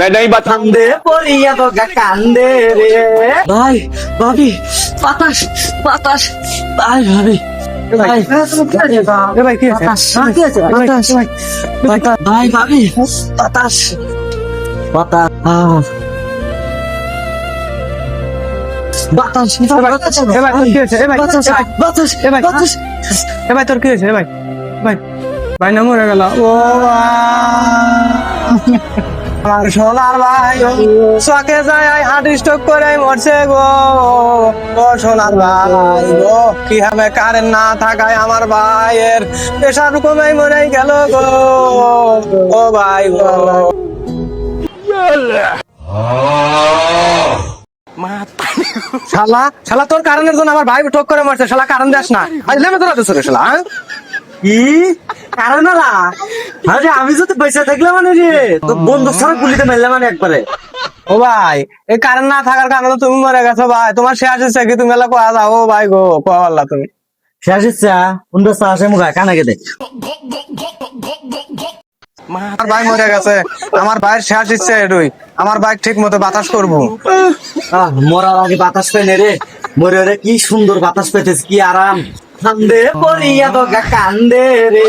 मैं नहीं बता। কান্দে পড়িয়া তো কান্দে রে ভাই ভাবি বাতাস বাতাস ভাই ভাবি ভাই ভাই কি আছে? বাতাস বাতাস ভাই ভাবি বাতাস বাতাস বাতাস বাতাস এ ভাই তোর কি হয়েছে? এ ভাই বাতাস বাতাস এ ভাই বাতাস এ ভাই তোর কি হয়েছে? এ ভাই ভাই ভাই না মরে গেল। ও আমার সোনার ভাই চকে যায় হার্ট স্ট্রোক করে মরছে গো। ও সোনার ভাই গো, কি হবে কারেন্ট না থাকায় আমার ভাইয়ের পেশার কমে মরে গেল গো। ও ভাই গো, শালা শালা তোর কারণের জন্য আমার ভাই ঠক করে মারছে। শালা কারণ দেস না, আজ লেমে তোরা দেশ রে শালা। হ্যাঁ? কি কারণ আলা আরে আমি যদি পয়সা থাকলে মানে রে তো বন্দুক ছাড়া গুলিতে মেললে মানে একবারে ও ভাই, এই কারণ না থাকার কারণে তুমি মরে গেছো ভাই। তোমার শেষ ইচ্ছা কি তুমি এলা কোয়া যাও? ও ভাই গো, কোয়া পারলা তুমি? শেষ ইচ্ছা কোনটা আসে মুখা কানা গেদে আমার ভাই মরে গেছে, আমার ভাইয়ের শেষ ইচ্ছা এটুই। আমার ভাই ঠিক মতো বাতাস করবো। মরার আগে বাতাস পেয়ে নে রে মরে রে কি সুন্দর বাতাস পেতেছ কি আরাম কান্দে পড়িয়া তো কান্দে রে